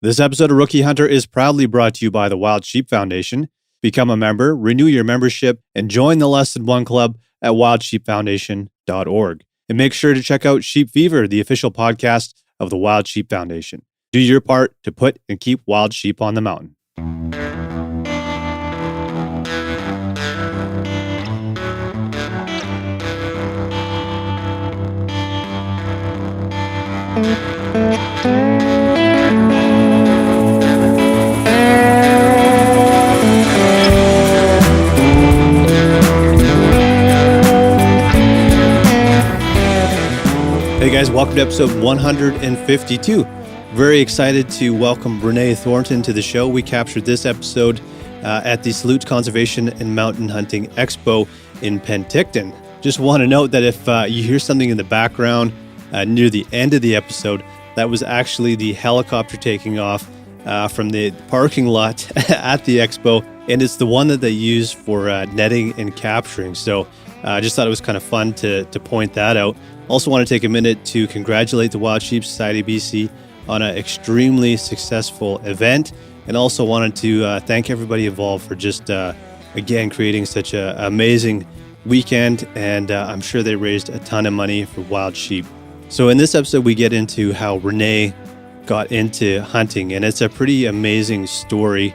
This episode of Rookie Hunter is proudly brought to you by the Wild Sheep Foundation. Become a member, renew your membership, and join the Less Than One Club at wildsheepfoundation.org. And make sure to check out Sheep Fever, the official podcast of the Wild Sheep Foundation. Do your part to put and keep wild sheep on the mountain. Hey guys, welcome to episode 152. Very excited to welcome Renée Thornton to the show. We captured this episode at the Salute Conservation and Mountain Hunting Expo in Penticton. Just want to note that if you hear something in the background near the end of the episode, that was actually the helicopter taking off from the parking lot at the Expo, and it's the one that they use for netting and capturing. So I just thought it was kind of fun to point that out. Also want to take a minute to congratulate the Wild Sheep Society BC on an extremely successful event, and also wanted to thank everybody involved for just, again, creating such an amazing weekend, and I'm sure they raised a ton of money for wild sheep. So in this episode, we get into how Renée got into hunting, and it's a pretty amazing story,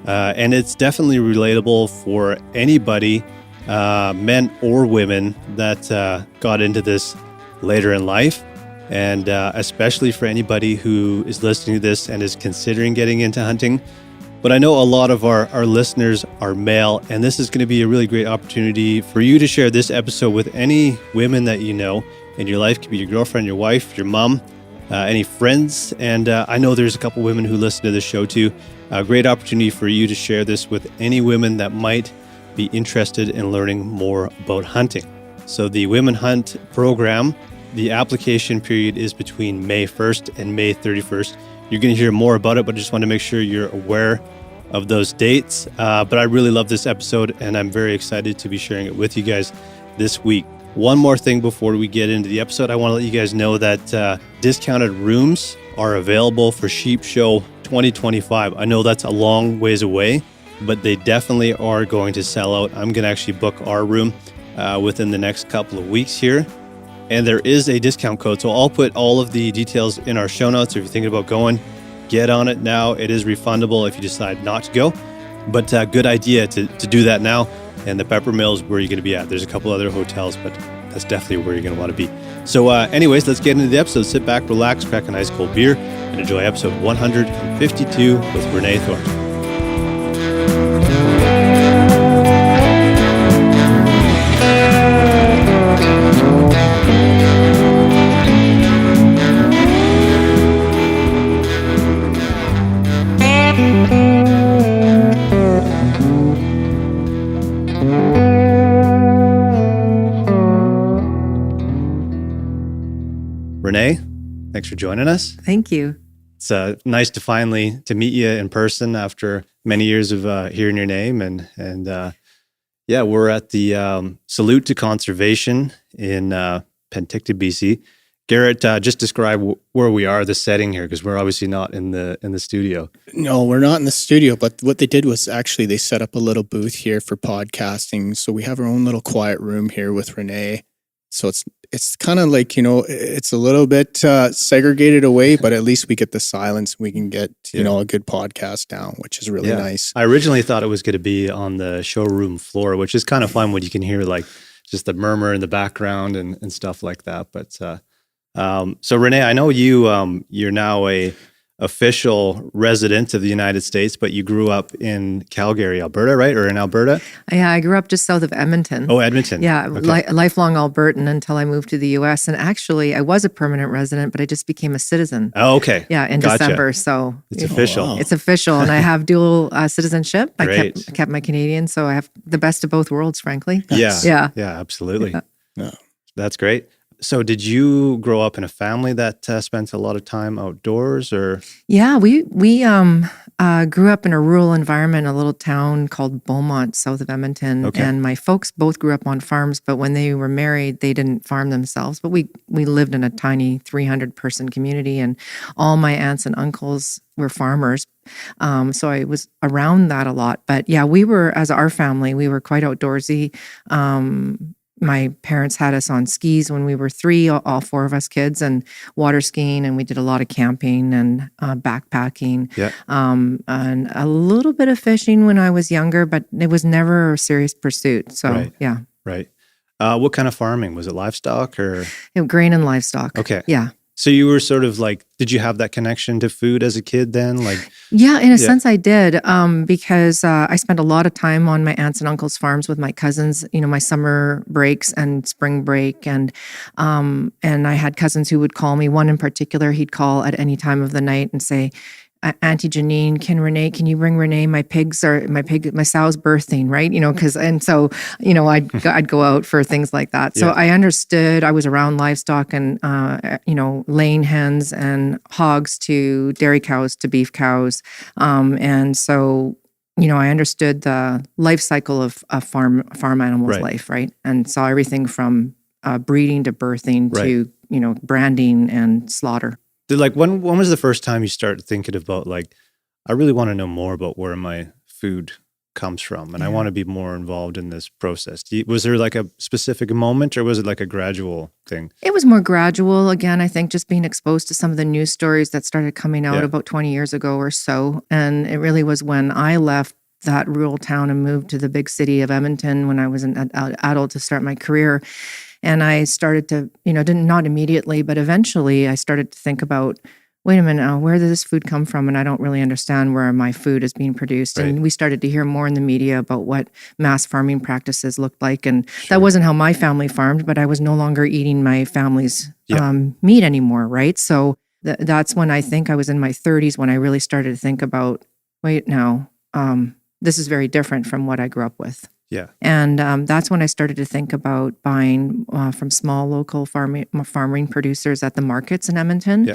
and it's definitely relatable for anybody, men or women, that got into this later in life, and especially for anybody who is listening to this and is considering getting into hunting. But I know a lot of our listeners are male, and this is going to be a really great opportunity for you to share this episode with any women that you know in your life. It could be your girlfriend, your wife, your mom, any friends, and I know there's a couple women who listen to this show too. A great opportunity for you to share this with any women that might be interested in learning more about hunting. So the Women Hunt program, the application period is between May 1st and May 31st. You're going to hear more about it, but I just want to make sure you're aware of those dates. But I really love this episode, and I'm very excited to be sharing it with you guys this week. One more thing before we get into the episode, I want to let you guys know that discounted rooms are available for Sheep Show 2025. I know that's a long ways away, but they definitely are going to sell out. I'm going to actually book our room within the next couple of weeks here. And there is a discount code. So I'll put all of the details in our show notes. If you're thinking about going, get on it now. It is refundable if you decide not to go. But good idea to do that now. And the Pepper Mill is where you're going to be at. There's a couple other hotels, but that's definitely where you're going to want to be. So anyways, let's get into the episode. Sit back, relax, crack an ice cold beer, and enjoy episode 152 with Renée Thornton. Renée, thanks for joining us. Thank you. It's nice to finally to meet you in person after many years of hearing your name. And yeah, we're at the Salute to Conservation in Penticton, BC. Garrett, just describe where we are, the setting here, because we're obviously not in the studio. No, we're not in the studio, but what they did was actually they set up a little booth here for podcasting. So we have our own little quiet room here with Renée. So it's kind of like, it's a little bit segregated away, but at least we get the silence. We can get, a good podcast down, which is really nice. I originally thought it was going to be on the showroom floor, which is kind of fun when you can hear like just the murmur in the background and stuff like that. But so Renée, I know you're now a official resident of the United States, but you grew up in Calgary, Alberta, right? Or in Alberta? Yeah, I grew up just south of Edmonton. Oh, Edmonton. Yeah, okay. Lifelong Albertan until I moved to the U.S. And actually, I was a permanent resident, but I just became a citizen. Oh, okay. Yeah, in December. So it's official. Wow. It's official, and I have dual citizenship. Great. I kept my Canadian, so I have the best of both worlds, frankly. Yeah, absolutely. Yeah. That's great. So did you grow up in a family that spent a lot of time outdoors, or? Yeah, we grew up in a rural environment, a little town called Beaumont, south of Edmonton. Okay. And my folks both grew up on farms, but when they were married, they didn't farm themselves. But we lived in a tiny 300-person community, and all my aunts and uncles were farmers. So I was around that a lot. But yeah, we were, as our family, we were quite outdoorsy. My parents had us on skis when we were 3, all 4 of us kids, and water skiing, and we did a lot of camping and backpacking, and a little bit of fishing when I was younger, but it was never a serious pursuit. So, Right. yeah. Right. What kind of farming? Was it livestock or? Grain and livestock. Okay. Yeah. So you were sort of like, did you have that connection to food as a kid then? Like, yeah, in a sense I did, because I spent a lot of time on my aunts and uncles' farms with my cousins, my summer breaks and spring break. And I had cousins who would call me. One in particular, he'd call at any time of the night and say, Auntie Janine, can you bring Renee? My sow's birthing, right? So I'd go out for things like that. So I understood. I was around livestock and laying hens and hogs to dairy cows to beef cows, and so I understood the life cycle of a farm animal's life, right? And saw everything from breeding to birthing to branding and slaughter. Like when was the first time you started thinking about like, I really want to know more about where my food comes from and I want to be more involved in this process? Was there like a specific moment or was it like a gradual thing? It was more gradual. Again, I think just being exposed to some of the news stories that started coming out about 20 years ago or so. And it really was when I left that rural town and moved to the big city of Edmonton when I was an adult to start my career. And I started to, not immediately, but eventually I started to think about, wait a minute, where does this food come from? And I don't really understand where my food is being produced. Right. And we started to hear more in the media about what mass farming practices looked like. And that wasn't how my family farmed, but I was no longer eating my family's meat anymore, right? So that's when I think I was in my 30s when I really started to think about, wait, now, this is very different from what I grew up with. Yeah. And that's when I started to think about buying from small local farming producers at the markets in Edmonton. Yeah.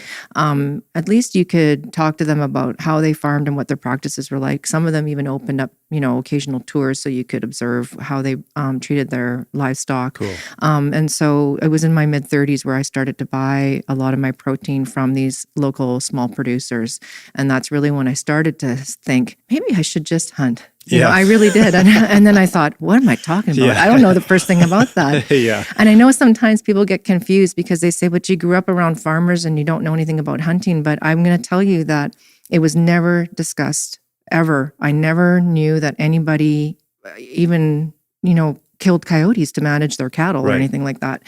At least you could talk to them about how they farmed and what their practices were like. Some of them even opened up, occasional tours so you could observe how they treated their livestock. Cool. And so it was in my mid-30s where I started to buy a lot of my protein from these local small producers. And that's really when I started to think, maybe I should just hunt. I really did. And then I thought, what am I talking about? I don't know the first thing about that. And I know sometimes people get confused because they say, but you grew up around farmers and you don't know anything about hunting. But I'm going to tell you that it was never discussed, ever. I never knew that anybody even, killed coyotes to manage their cattle or anything like that.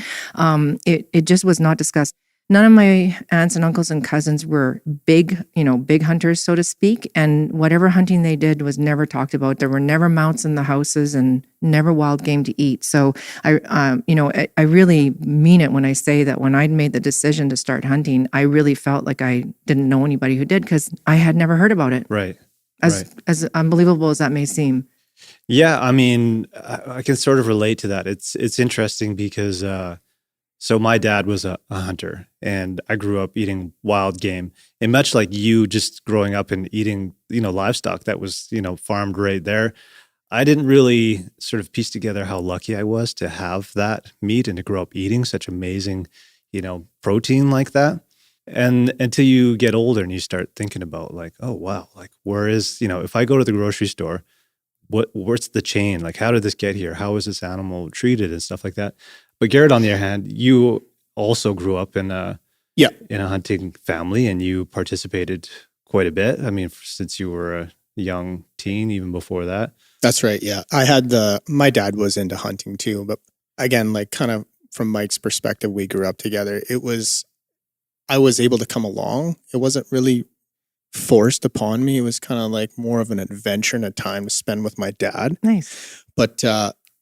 It just was not discussed. None of my aunts and uncles and cousins were big hunters, so to speak. And whatever hunting they did was never talked about. There were never mounts in the houses and never wild game to eat. So I really mean it when I say that when I'd made the decision to start hunting, I really felt like I didn't know anybody who did because I had never heard about it. Right. As unbelievable as that may seem. Yeah, I mean, I can sort of relate to that. It's interesting because so my dad was a hunter and I grew up eating wild game. And much like you just growing up and eating, livestock that was, farmed right there, I didn't really sort of piece together how lucky I was to have that meat and to grow up eating such amazing, protein like that. And until you get older and you start thinking about like, oh, wow, like where is, if I go to the grocery store, what's the chain? Like, how did this get here? How is this animal treated and stuff like that? But Garrett, on the other hand, you also grew up in a hunting family and you participated quite a bit. I mean, since you were a young teen, even before that. That's right. Yeah. My dad was into hunting too, but again, like kind of from Mike's perspective, we grew up together. I was able to come along. It wasn't really forced upon me. It was kind of like more of an adventure and a time to spend with my dad. Nice. But,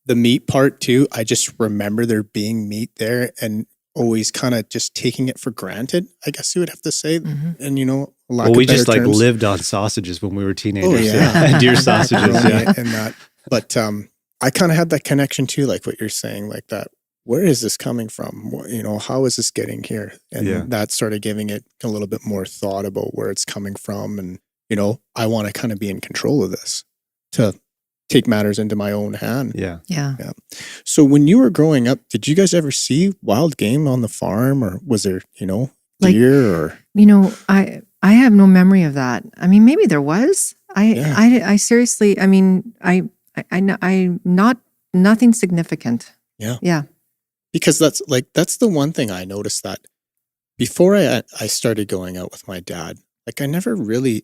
the meat part too, I just remember there being meat there and always kind of just taking it for granted, I guess you would have to say. Mm-hmm. And, we just like lived on sausages when we were teenagers. Oh, yeah. Deer sausages. Yeah. And that. But I kind of had that connection too, like what you're saying, like that. Where is this coming from? How is this getting here? And that started giving it a little bit more thought about where it's coming from. And I want to kind of be in control of this, to take matters into my own hand. Yeah. So when you were growing up, did you guys ever see wild game on the farm, or was there, deer or? I have no memory of that. I mean, maybe there was. I seriously, I mean, I not nothing significant. Yeah. Because that's the one thing I noticed, that before I started going out with my dad, like I never really,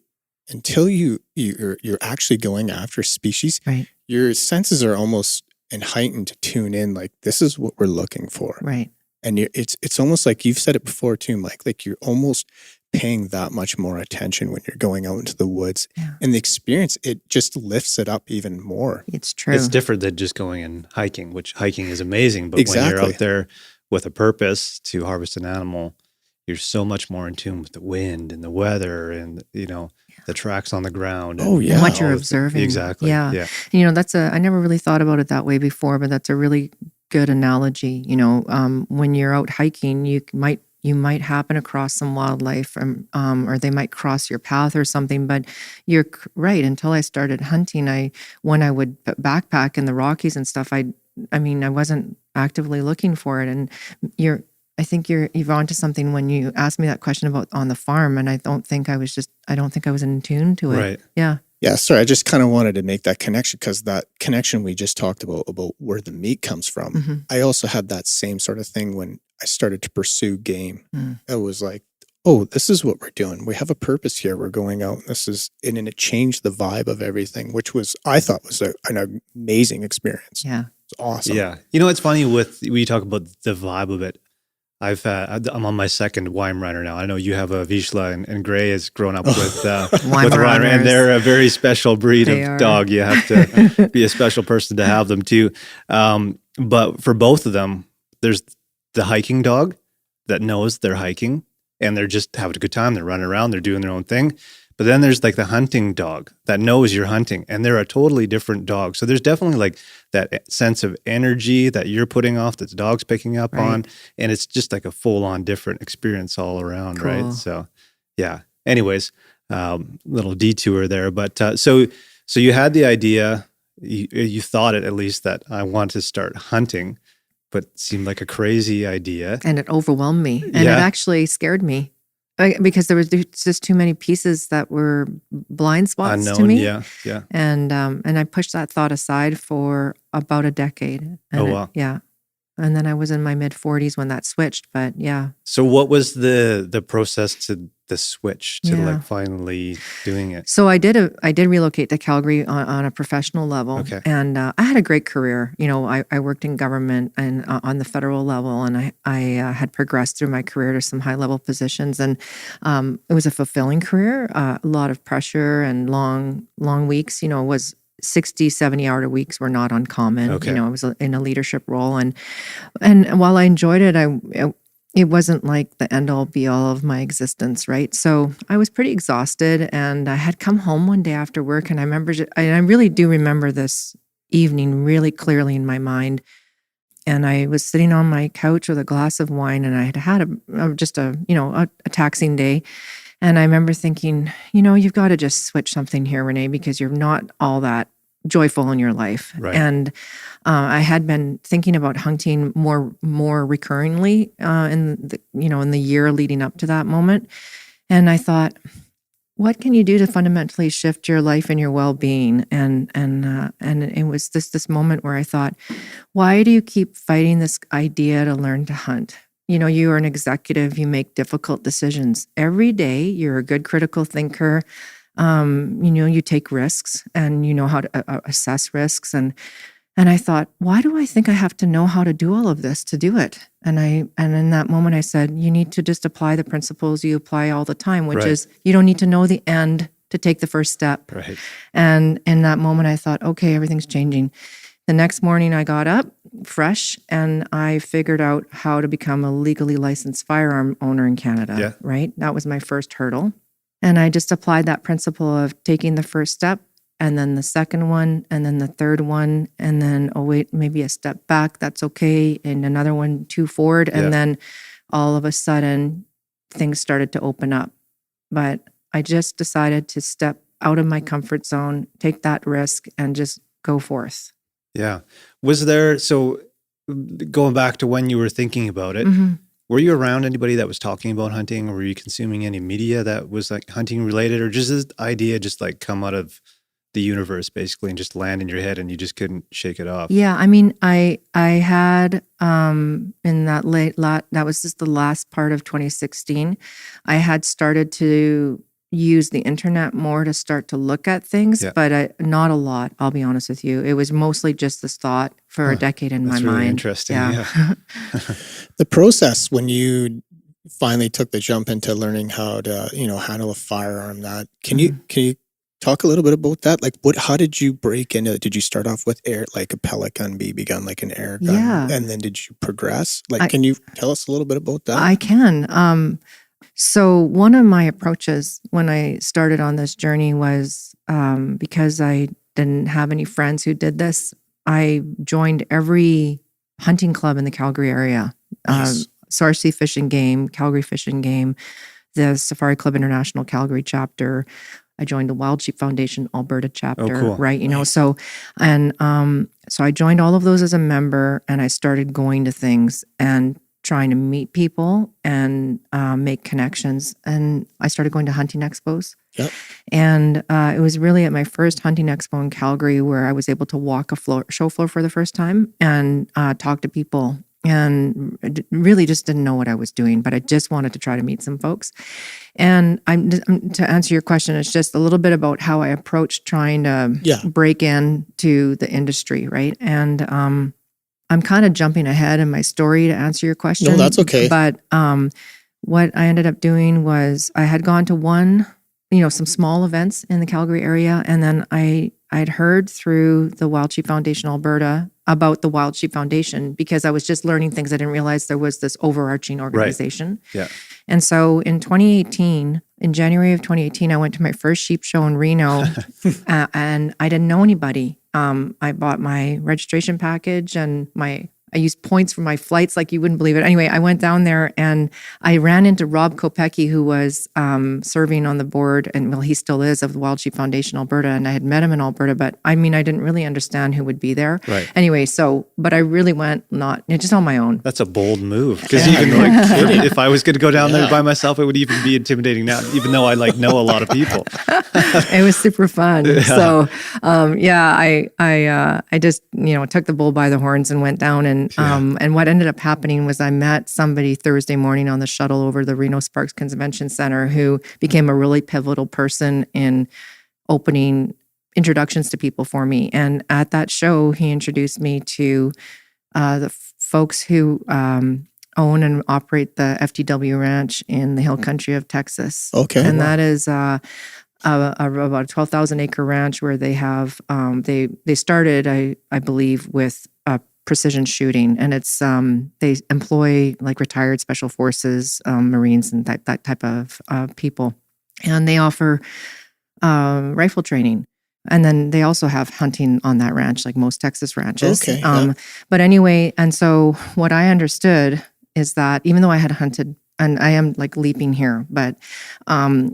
until you're actually going after species, right, your senses are almost heightened to tune in. Like, this is what we're looking for, right. And it's almost like, you've said it before too, Mike. Like, you're almost paying that much more attention when you're going out into the woods, and the experience, it just lifts it up even more. It's true. It's different than just going and hiking, which hiking is amazing, but when you're out there with a purpose to harvest an animal, you're so much more in tune with the wind and the weather and, the tracks on the ground. And what you're observing. Exactly. Yeah. I never really thought about it that way before, but that's a really good analogy. When you're out hiking, you might happen across some wildlife, or they might cross your path or something. But you're right. Until I started hunting, when I would backpack in the Rockies and stuff, I wasn't actively looking for it. And I think you're onto something when you asked me that question about on the farm, and I don't think I was in tune to it. Right. Yeah. Yeah, sorry. I just kind of wanted to make that connection, because that connection we just talked about where the meat comes from. Mm-hmm. I also had that same sort of thing when I started to pursue game. It was like, oh, this is what we're doing. We have a purpose here. We're going out. And it changed the vibe of everything, which I thought was an amazing experience. Yeah. It's awesome. Yeah. It's funny when you talk about the vibe of it. I'm on my second Weimaraner now. I know you have a Vizsla, and Gray has grown up with Weimaraner, and they're a very special breed of dog. You have to be a special person to have them too. But for both of them, there's the hiking dog that knows they're hiking and they're just having a good time. They're running around, they're doing their own thing. But then there's like the hunting dog that knows you're hunting, and they're a totally different dog. So there's definitely like that sense of energy that you're putting off that the dog's picking up on. And it's just like a full-on different experience all around, right? So, yeah. Anyways, little detour there. But so you had the idea, you thought it at least, that I want to start hunting, but it seemed like a crazy idea. And it overwhelmed me. And it actually scared me. Because there was just too many pieces that were blind spots to me. Yeah. And I pushed that thought aside for about a decade. And wow. And then I was in my mid-40s when that switched, but yeah. So what was the process to the switch to like finally doing it? So I did relocate to Calgary on a professional level. Okay. And I had a great career. I worked in government and on the federal level, and I had progressed through my career to some high-level positions. And it was a fulfilling career, a lot of pressure and long weeks. It was 60, 70-hour weeks were not uncommon. Okay. I was in a leadership role. And while I enjoyed it, it wasn't like the end-all be-all of my existence, right? So I was pretty exhausted, and I had come home one day after work, and I really do remember this evening really clearly in my mind. And I was sitting on my couch with a glass of wine, and I had a taxing day. And I remember thinking, you've got to just switch something here, Renee, because you're not all that joyful in your life. Right. And I had been thinking about hunting more recurringly in the year leading up to that moment. And I thought, what can you do to fundamentally shift your life and your well-being? And it was this moment where I thought, why do you keep fighting this idea to learn to hunt? You are an executive, you make difficult decisions. Every day, you're a good critical thinker. You take risks, and you know how to assess risks. And I thought, why do I think I have to know how to do all of this to do it? And in that moment I said, you need to just apply the principles you apply all the time, which is you don't need to know the end to take the first step. Right. And in that moment I thought, okay, everything's changing. The next morning I got up fresh, and I figured out how to become a legally licensed firearm owner in Canada. Yeah. Right? That was my first hurdle. And I just applied that principle of taking the first step, and then the second one, and then the third one, and then, oh wait, maybe a step back, that's okay, and another one, 2 forward. And then all of a sudden things started to open up. But I just decided to step out of my comfort zone, take that risk, and just go forth. Yeah. Was there, so going back to when you were thinking about it, were you around anybody that was talking about hunting, or were you consuming any media that was like hunting related, or just this idea just like come out of the universe basically and just land in your head and you just couldn't shake it off? Yeah, I mean, I had in that that was just the last part of 2016. I had started to use the internet more to start to look at things, but not a lot. I'll be honest with you. It was mostly just this thought for a decade in my That's really mind. interesting. The process when you finally took the jump into learning how to, handle a firearm, that can you talk a little bit about that? Like, how did you break into it? Did you start off with like a pellet gun, BB gun, like an air gun? Yeah. And then did you progress? Like, can you tell us a little bit about that? I can. So one of my approaches when I started on this journey was because I didn't have any friends who did this, I joined every hunting club in the Calgary area. Nice. Sarcee Fish and Game, Calgary Fish and Game, the Safari Club International Calgary chapter. I joined the Wild Sheep Foundation Alberta chapter, cool. right? Nice. So I joined all of those as a member, and I started going to things and trying to meet people and make connections. And I started going to hunting expos. Yep. And it was really at my first hunting expo in Calgary where I was able to walk a show floor for the first time and talk to people, and really just didn't know what I was doing, but I just wanted to try to meet some folks. And to answer your question, it's just a little bit about how I approached trying to break into the industry, right? And I'm kind of jumping ahead in my story to answer your question. No, that's okay. But what I ended up doing was I had gone to some small events in the Calgary area, and then I'd heard through the Wild Sheep Foundation Alberta about the Wild Sheep Foundation because I was just learning things. I didn't realize there was this overarching organization. Right. Yeah. And so in January of 2018, I went to my first sheep show in Reno and I didn't know anybody. I bought my registration package and I used points for my flights like you wouldn't believe it. Anyway, I went down there and I ran into Rob Kopecki, who was serving on the board, and well, he still is, of the Wild Sheep Foundation Alberta, and I had met him in Alberta, but I didn't really understand who would be there. Right. Anyway, but I really went just on my own. That's a bold move, because even if I was going to go down there by myself, it would even be intimidating now, even though I know a lot of people. It was super fun. Yeah. So, I just took the bull by the horns and went down, and what ended up happening was I met somebody Thursday morning on the shuttle over the Reno Sparks Convention Center who became a really pivotal person in opening introductions to people for me. And at that show, he introduced me to the folks who own and operate the FTW Ranch in the hill country of Texas. Okay. And that is about a 12,000 acre ranch where they have, they started, I believe, with precision shooting, and it's they employ like retired special forces, Marines, and that type of people, and they offer rifle training, and then they also have hunting on that ranch, like most Texas ranches. Okay. But anyway, and so what I understood is that even though I had hunted, and I am like leaping here, but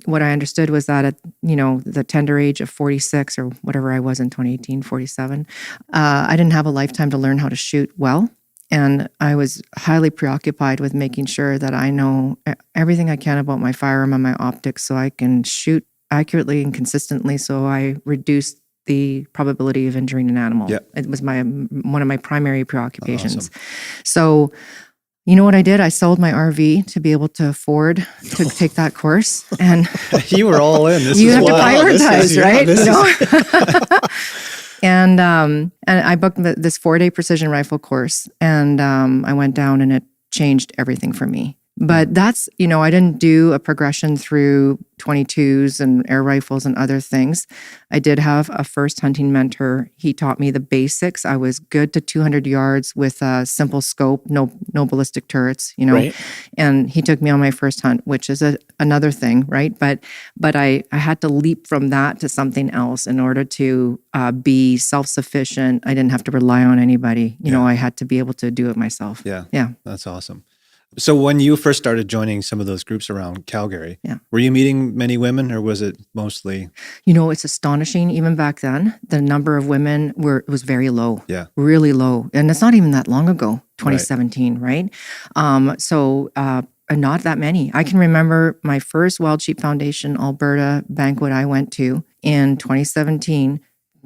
what I understood was that at the tender age of 46 or whatever I was in 2018, 47, I didn't have a lifetime to learn how to shoot well. And I was highly preoccupied with making sure that I know everything I can about my firearm and my optics so I can shoot accurately and consistently, so I reduce the probability of injuring an animal. Yep. It was one of my primary preoccupations. Awesome. So you know what I did? I sold my RV to be able to afford to take that course. And you were all in. You have to prioritize, right? And I booked this 4-day precision rifle course, and I went down, and it changed everything for me. But that's, I didn't do a progression through 22s and air rifles and other things. I did have a first hunting mentor. He taught me the basics. I was good to 200 yards with a simple scope, no ballistic turrets, Right. And he took me on my first hunt, which is another thing, right? But I had to leap from that to something else in order to be self-sufficient. I didn't have to rely on anybody. I had to be able to do it myself. Yeah. Yeah. That's awesome. So when you first started joining some of those groups around Calgary, were you meeting many women, or was it mostly? It's astonishing. Even back then, the number of women was very low. Yeah. Really low. And it's not even that long ago, 2017, right? Not that many. I can remember my first Wild Sheep Foundation Alberta banquet I went to in 2017.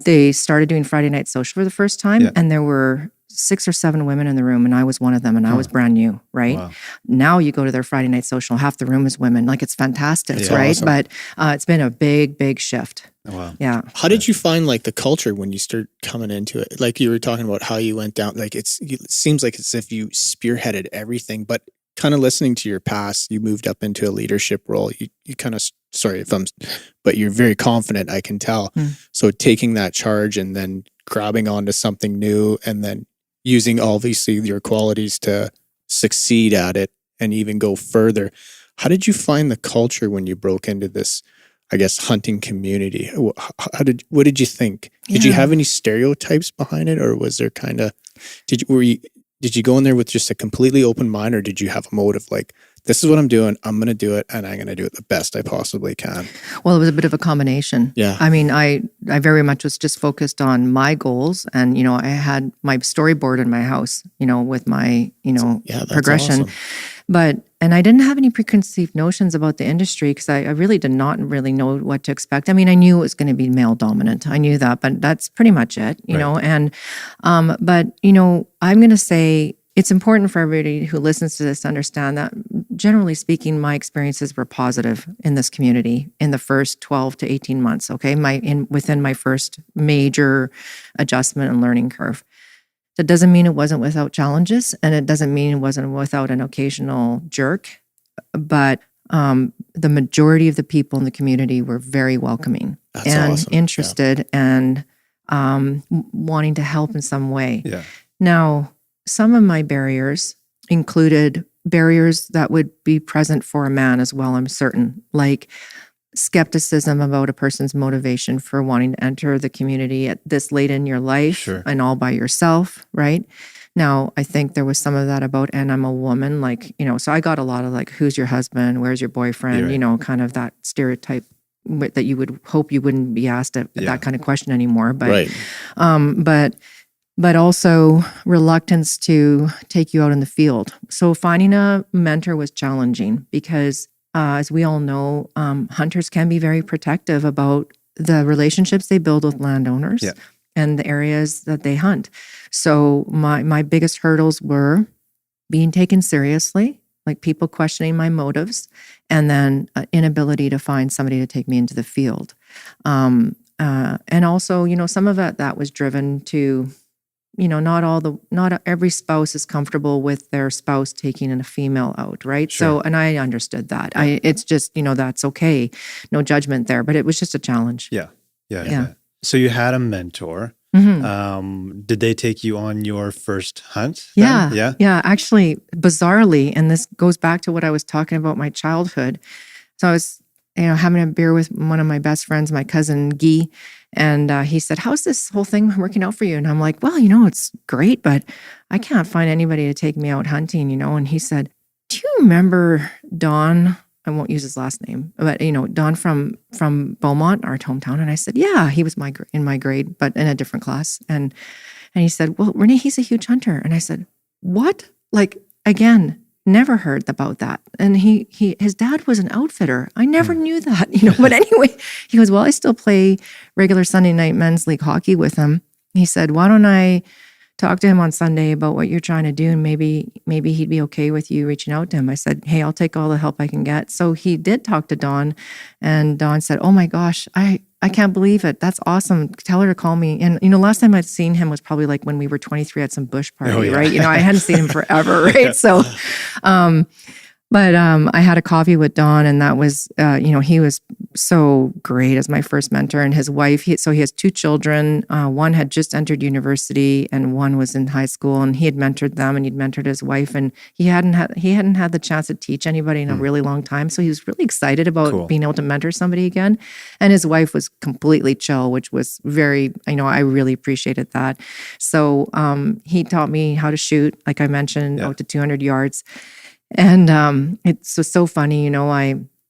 They started doing Friday Night Social for the first time, and there were 6 or 7 women in the room, and I was one of them, and I was brand new, right? Wow. Now you go to their Friday Night Social, half the room is women. Like, it's fantastic, right? Awesome. But it's been a big, big shift. Oh, wow. Yeah. How did you find like the culture when you start coming into it? Like you were talking about how you went down, like it seems like as if you spearheaded everything, but kind of listening to your past, you moved up into a leadership role. You kind of, but you're very confident, I can tell. So taking that charge and then grabbing onto something new and then using obviously your qualities to succeed at it and even go further. How did you find the culture when you broke into this, I guess, hunting community? What did you think? Did you have any stereotypes behind it, or was there kind of, did you go in there with just a completely open mind, or did you have a motive like, this is what I'm doing, I'm going to do it, and I'm going to do it the best I possibly can? Well, it was a bit of a combination. Yeah. I mean, I very much was just focused on my goals, and, I had my storyboard in my house, with my, progression. Awesome. And I didn't have any preconceived notions about the industry because I really did not really know what to expect. I mean, I knew it was going to be male dominant. I knew that, but that's pretty much it, you know. And, but, I'm going to say it's important for everybody who listens to this to understand that, generally speaking, my experiences were positive in this community in the first 12 to 18 months, okay, within my first major adjustment and learning curve. That doesn't mean it wasn't without challenges, and it doesn't mean it wasn't without an occasional jerk, but the majority of the people in the community were very welcoming and awesome. Interested and wanting to help in some way. Yeah. Now, some of my barriers included barriers that would be present for a man as well, I'm certain, like skepticism about a person's motivation for wanting to enter the community at this late in your life and all by yourself, right? Now, I think there was some of that about, and I'm a woman, like, so I got a lot of like, who's your husband? Where's your boyfriend? Kind of that stereotype that you would hope you wouldn't be asked that kind of question anymore. But, but also reluctance to take you out in the field. So finding a mentor was challenging because as we all know, hunters can be very protective about the relationships they build with landowners and the areas that they hunt. So my biggest hurdles were being taken seriously, like people questioning my motives, and then inability to find somebody to take me into the field. And also, some of that was driven to, not every spouse is comfortable with their spouse taking a female out, right? So, and I understood that. It's just, that's okay. No judgment there, but it was just a challenge. Yeah. So you had a mentor. Mm-hmm. Did they take you on your first hunt then? Yeah. Actually, bizarrely, and this goes back to what I was talking about my childhood. So I was, having a beer with one of my best friends, my cousin Guy, and he said, how's this whole thing working out for you? And I'm like, well, it's great, but I can't find anybody to take me out hunting, And he said, do you remember Don? I won't use his last name, but, Don from Beaumont, our hometown. And I said, yeah, he was in my grade, but in a different class. And he said, well, Renee, he's a huge hunter. And I said, what? Like, again, never heard about that. And his dad was an outfitter. I never knew that, But anyway, he goes, well, I still play regular Sunday night men's league hockey with him. He said, why don't I talk to him on Sunday about what you're trying to do, and maybe he'd be okay with you reaching out to him. I said, hey, I'll take all the help I can get. So he did talk to Dawn, and Dawn said, oh my gosh, I can't believe it. That's awesome. Tell her to call me. And, last time I'd seen him was probably like when we were 23 at some bush party, right? I hadn't seen him forever, right? So, but I had a coffee with Don, and that was, he was so great as my first mentor. And his wife, so he has 2 children. One had just entered university, and one was in high school. And he had mentored them, and he'd mentored his wife. And he hadn't had the chance to teach anybody in a really long time. So he was really excited about being able to mentor somebody again. And his wife was completely chill, which was very, I really appreciated that. So he taught me how to shoot, like I mentioned, out to 200 yards. And it's so funny,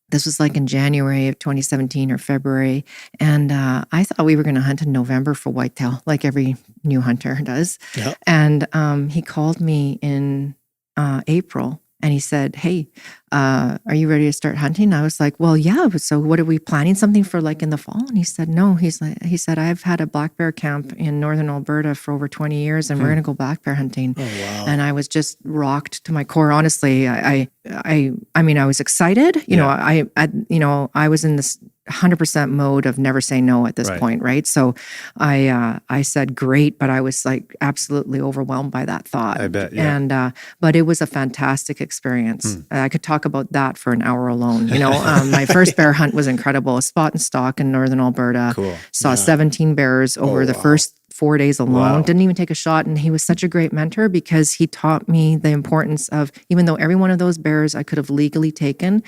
this was like in January of 2017 or February. And I thought we were going to hunt in November for whitetail, like every new hunter does. Yeah. And he called me in April and he said, "Hey, are you ready to start hunting?" I was like, "Well, yeah. So what are we planning something for like in the fall?" And he said, "No." He said, "I've had a black bear camp in northern Alberta for over 20 years and we're going to go black bear hunting." Oh, wow. And I was just rocked to my core. Honestly, I mean, I was excited. I was in this 100% mode of never say no at this point, right? So I said great, but I was like absolutely overwhelmed by that thought. I bet, yeah. And but it was a fantastic experience. I could talk about that for an hour alone. My first bear hunt was incredible. A spot and stalk in northern Alberta. Cool. Saw 17 bears over the first 4 days alone. Wow. Didn't even take a shot. And he was such a great mentor because he taught me the importance of, even though every one of those bears I could have legally taken,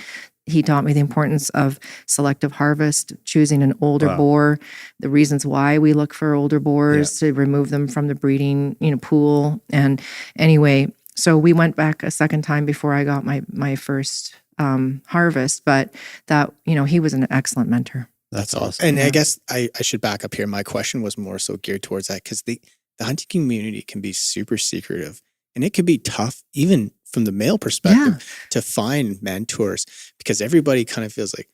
he taught me the importance of selective harvest, choosing an older boar, the reasons why we look for older boars to remove them from the breeding, pool. And anyway, so we went back a second time before I got my first harvest, but that, he was an excellent mentor. That's awesome. And I guess I should back up here. My question was more so geared towards that because the hunting community can be super secretive and it can be tough, even from the male perspective, to find mentors because everybody kind of feels like,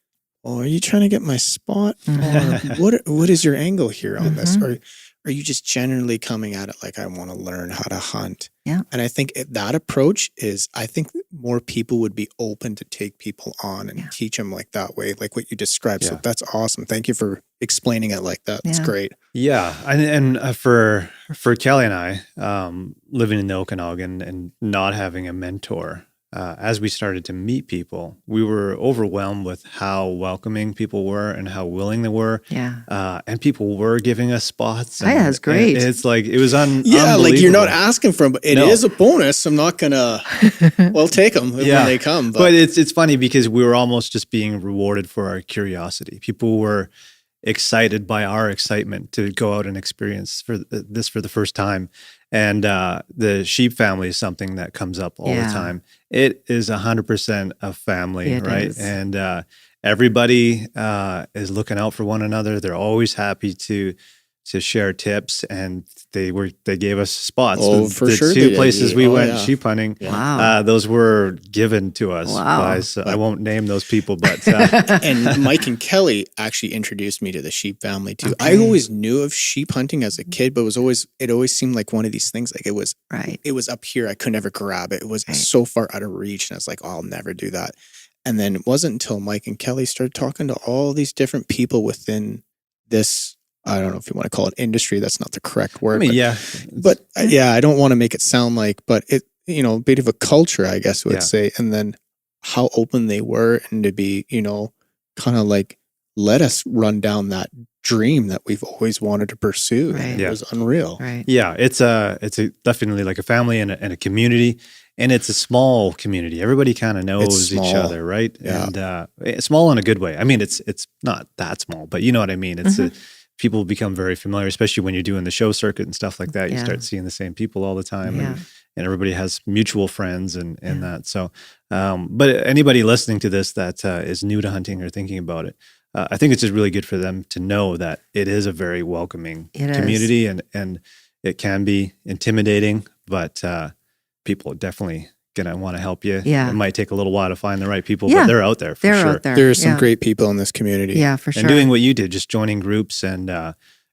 "Oh, are you trying to get my spot? Or what is your angle here on this? Or are you just generally coming at it like, I want to learn how to hunt?" Yeah. And I think that approach is, I think more people would be open to take people on and teach them like that way, like what you described. So that's awesome. Thank you for explaining it like that. That's great. Yeah. And for Kelly and I, living in the Okanagan and not having a mentor, as we started to meet people, we were overwhelmed with how welcoming people were and how willing they were. Yeah. And people were giving us spots. And, that's great. It's like, it was unbelievable. Like you're not asking for them, but it is a bonus. I'm not going to, well, take them when they come. But it's funny because we were almost just being rewarded for our curiosity. People were excited by our excitement to go out and experience this for the first time. And the sheep family is something that comes up all the time. It is 100% a family, It right? is. And everybody is looking out for one another. They're always happy to share tips, and they gave us spots. Oh, for the sure. 2 places we went sheep hunting, Wow. those were given to us Wow. by, I won't name those people, but and Mike and Kelly actually introduced me to the sheep family too. Okay. I always knew of sheep hunting as a kid, but it always seemed like one of these things. Like it was up here. I could never grab it. It was so far out of reach. And I was like, "Oh, I'll never do that." And then it wasn't until Mike and Kelly started talking to all these different people within this, I don't know if you want to call it industry. That's not the correct word. I mean, but I don't want to make it sound like, but it, a bit of a culture, I guess would say. And then how open they were and to be, kind of like, let us run down that dream that we've always wanted to pursue. Right. It was unreal. Right. Yeah, it's definitely like a family and a community, and it's a small community. Everybody kind of knows each other, right? Yeah. And small in a good way. I mean, it's not that small, but you know what I mean. It's people become very familiar, especially when you're doing the show circuit and stuff like that. You start seeing the same people all the time, and everybody has mutual friends and that. So, but anybody listening to this that is new to hunting or thinking about it, I think it's just really good for them to know that it is a very welcoming community, and it can be intimidating, but people are definitely going to want to help you. Yeah. It might take a little while to find the right people, but they're out there for sure. Out there. There are some great people in this community. Yeah, for sure. And doing what you did, just joining groups and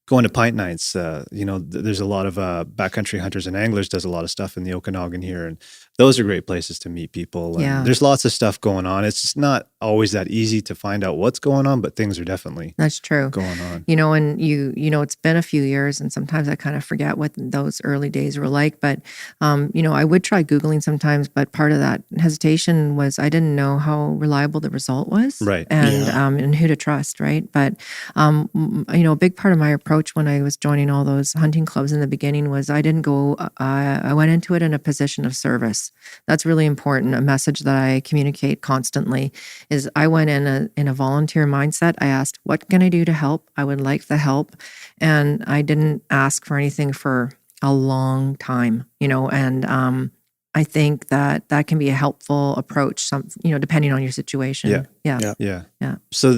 going to pint nights. There's a lot of backcountry hunters and anglers does a lot of stuff in the Okanagan here, and those are great places to meet people. And there's lots of stuff going on. It's just not always that easy to find out what's going on, but things are definitely That's true. going on. And it's been a few years, and sometimes I kind of forget what those early days were like. But, I would try Googling sometimes, but part of that hesitation was I didn't know how reliable the result was. Right. And who to trust, right? But, a big part of my approach when I was joining all those hunting clubs in the beginning was I didn't go, I went into it in a position of service. That's really important. A message that I communicate constantly is I went in a volunteer mindset. I asked, what can I do to help? I would like the help. And I didn't ask for anything for a long time, and I think that can be a helpful approach, depending on your situation. Yeah. So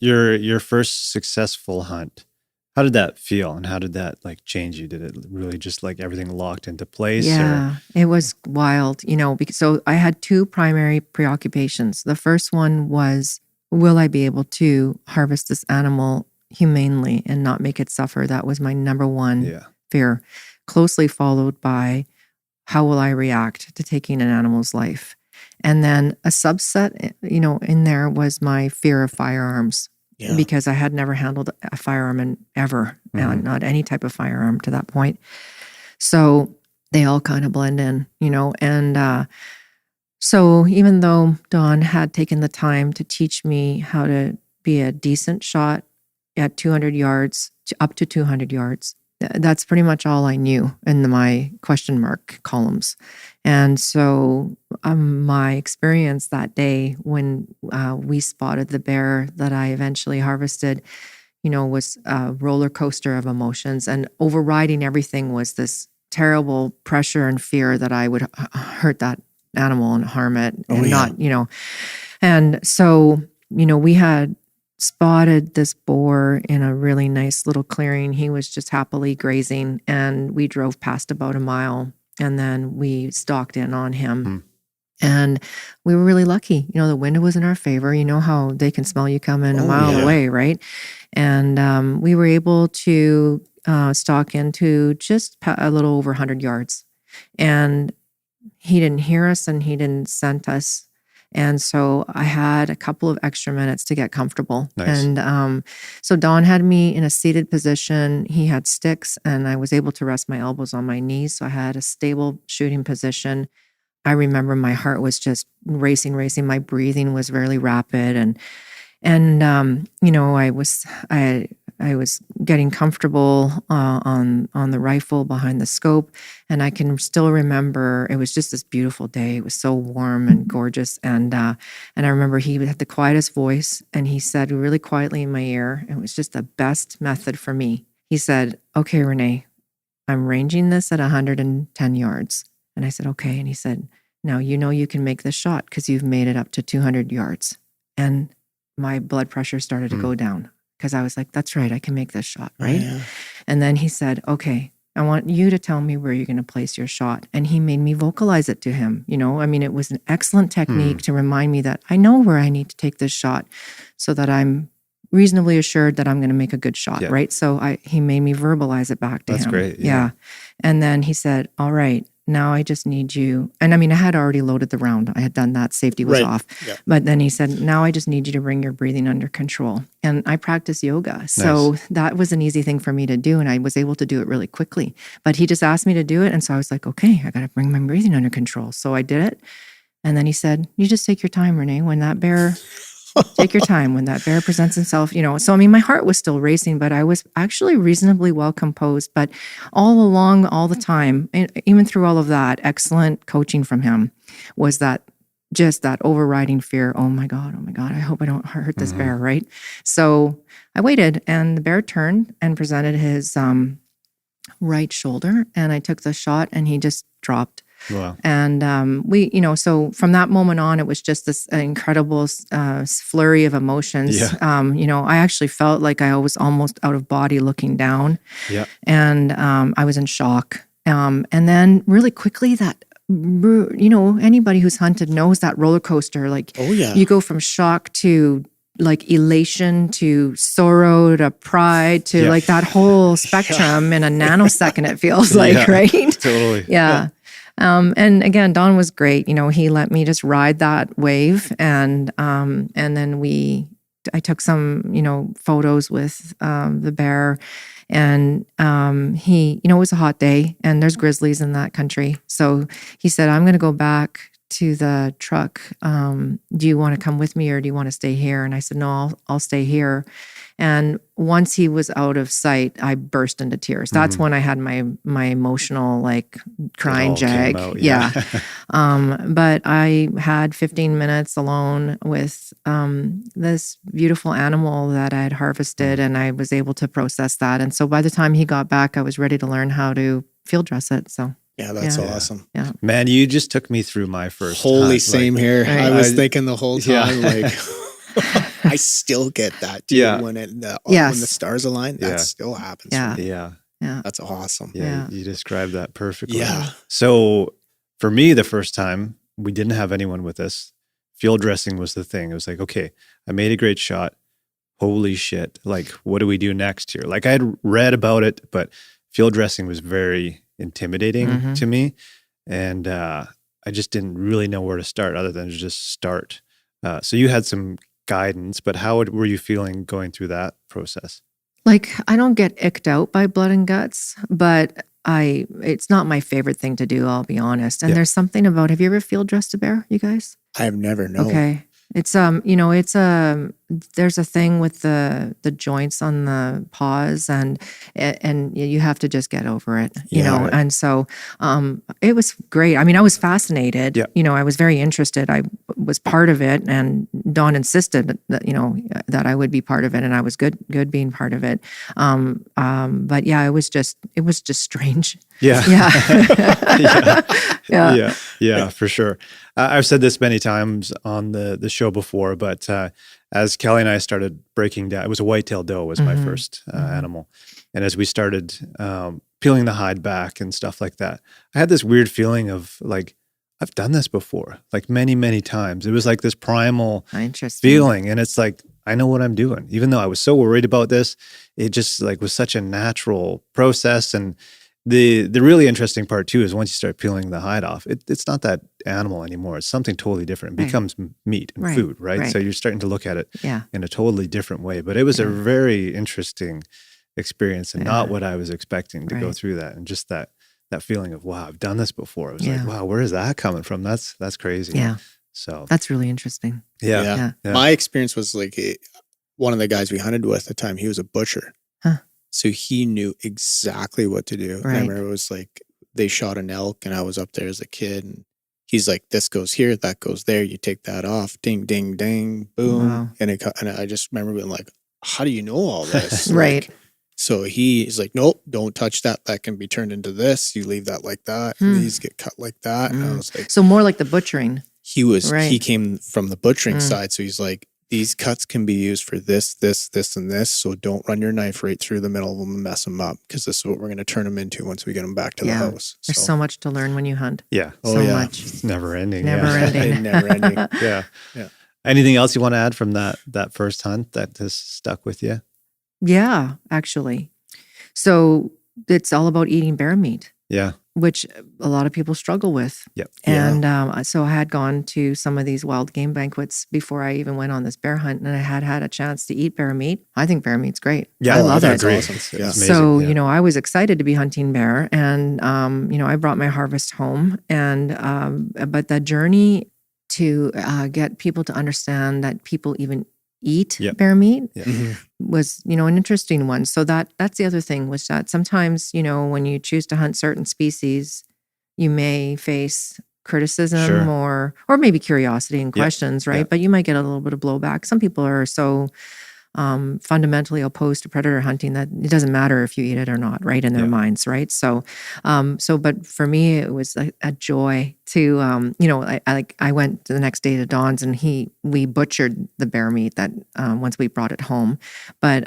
your first successful hunt, how did that feel, and how did that like change you? Did it really just like everything locked into place? Yeah, it was wild, because so I had two primary preoccupations. The first one was, will I be able to harvest this animal humanely and not make it suffer? That was my number one fear, closely followed by, how will I react to taking an animal's life? And then a subset, in there was my fear of firearms. Yeah. Because I had never handled a firearm ever, not any type of firearm to that point. So they all kind of blend in, and so even though Don had taken the time to teach me how to be a decent shot at 200 yards, up to 200 yards, that's pretty much all I knew in my question mark columns. And so my experience that day when we spotted the bear that I eventually harvested, was a roller coaster of emotions. And overriding everything was this terrible pressure and fear that I would hurt that animal and harm it not. And so, we had spotted this boar in a really nice little clearing. He was just happily grazing, and we drove past about a mile, and then we stalked in on him. And we were really lucky. The wind was in our favor. You know how they can smell you coming a mile away, right? And we were able to stalk into just a little over 100 yards. And he didn't hear us, and he didn't scent us. And so I had a couple of extra minutes to get comfortable. Nice. And so Don had me in a seated position. He had sticks, and I was able to rest my elbows on my knees. So I had a stable shooting position. I remember my heart was just racing. My breathing was really rapid. And I was getting comfortable on the rifle behind the scope, and I can still remember it was just this beautiful day. It was so warm and gorgeous, and I remember he had the quietest voice, and he said really quietly in my ear, it was just the best method for me. He said, "Okay, Renee, I'm ranging this at 110 yards." And I said, "Okay." And he said, "Now you can make this shot because you've made it up to 200 yards." And my blood pressure started to go down. Because I was like, that's right, I can make this shot, right? Yeah. And then he said, "Okay, I want you to tell me where you're going to place your shot." And he made me vocalize it to him. It was an excellent technique to remind me that I know where I need to take this shot so that I'm reasonably assured that I'm going to make a good shot, right? So he made me verbalize it back to him. That's great. Yeah. And then he said, "All right, now I just need you." And I had already loaded the round. I had done that. Safety was off. Yeah. But then he said, "Now I just need you to bring your breathing under control." And I practice yoga. So that was an easy thing for me to do. And I was able to do it really quickly. But he just asked me to do it. And so I was like, okay, I got to bring my breathing under control. So I did it. And then he said, "You just take your time, Renee. When that bear... Take your time when that bear presents himself, So, my heart was still racing, but I was actually reasonably well composed. But all along, all the time, even through all of that, excellent coaching from him was that overriding fear. Oh my God, I hope I don't hurt this bear, right? So I waited, and the bear turned and presented his right shoulder, and I took the shot, and he just dropped. Wow. And so from that moment on, it was just this incredible flurry of emotions. Yeah. I actually felt like I was almost out of body looking down. Yeah. And I was in shock. And then really quickly that, anybody who's hunted knows that roller coaster. Like, you go from shock to like elation to sorrow to pride to like that whole spectrum in a nanosecond, it feels like, right? Totally. Yeah. And again, Don was great. He let me just ride that wave, and then I took some, photos with the bear, and he, it was a hot day, and there's grizzlies in that country. So he said, "I'm going to go back to the truck. Do you want to come with me, or do you want to stay here?" And I said, "No, I'll stay here." And once he was out of sight, I burst into tears. That's when I had my emotional, like, crying jag. Yeah. But I had 15 minutes alone with this beautiful animal that I had harvested, and I was able to process that. And so by the time he got back, I was ready to learn how to field dress it. So Yeah, that's awesome. Yeah. Man, you just took me through my first Holy hunt. same Like, here. Right. I was thinking the whole time, Yeah. like, I still get that too. Yeah. When the Yes. stars align, that Yeah. still happens. Yeah. For me. Yeah. Yeah. That's awesome. Yeah. Yeah. You described that perfectly. Yeah. So for me, the first time, we didn't have anyone with us. Field dressing was the thing. It was like, okay, I made a great shot. Holy shit. Like, what do we do next here? Like, I had read about it, but field dressing was very intimidating to me. And I just didn't really know where to start other than to just start. So you had some guidance, but how were you feeling going through that process? Like, I don't get icked out by blood and guts, but it's not my favorite thing to do, I'll be honest. And there's something about, have you ever field dressed a bear, you guys? I have never known. Okay. It's there's a thing with the joints on the paws and you have to just get over it, you know. And so it was great. I mean, I was fascinated. Yeah. You know, I was very interested. I was part of it, and Dawn insisted that, you know, that I would be part of it, and I was good being part of it. But yeah, it was just strange. Yeah. Yeah. Yeah, for sure. I've said this many times on the show before, but as Kelly and I started breaking down, it was a white-tailed doe was my first animal. And as we started peeling the hide back and stuff like that, I had this weird feeling of like, I've done this before, like many, many times. It was like this primal feeling. And it's like, I know what I'm doing. Even though I was so worried about this, it just like was such a natural process. And the really interesting part too is once you start peeling the hide off, it's not that animal anymore. It's something totally different. It becomes meat and food, right? So you're starting to look at it in a totally different way. But it was a very interesting experience and not what I was expecting to go through that. And just that feeling of, wow, I've done this before. I was like, wow, where is that coming from? That's crazy. Yeah. So that's really interesting. Yeah. My experience was like one of the guys we hunted with at the time, he was a butcher. So he knew exactly what to do. Right. I remember it was like they shot an elk and I was up there as a kid and he's like, this goes here, that goes there. You take that off, ding, ding, ding, boom. Wow. And I just remember being like, how do you know all this? Right. Like, so he's like, nope, don't touch that. That can be turned into this. You leave that like that. And these get cut like that. And I was like, so more like the butchering. He came from the butchering side. So he's like, these cuts can be used for this, this, this, and this. So don't run your knife right through the middle of them and mess them up because this is what we're going to turn them into once we get them back to the house. There's so much to learn when you hunt. Yeah. So much. It's never ending. Never ending. Never ending. Yeah. Anything else you want to add from that first hunt that has stuck with you? Yeah, actually. So it's all about eating bear meat. Yeah. Which a lot of people struggle with. Yep. And so I had gone to some of these wild game banquets before I even went on this bear hunt, and I had a chance to eat bear meat. I think bear meat's great. Yeah, I love it. Awesome. It's So, you know, I was excited to be hunting bear, and, you know, I brought my harvest home, and, but the journey to get people to understand that people even eat bear meat was, you know, an interesting one. So that's the other thing was that sometimes, you know, when you choose to hunt certain species, you may face criticism or maybe curiosity and questions, right? But you might get a little bit of blowback. Some people are so fundamentally opposed to predator hunting that it doesn't matter if you eat it or not, right? In their minds, right? So, but for me, it was a joy to, you know, I went the next day to Don's and we butchered the bear meat that once we brought it home, but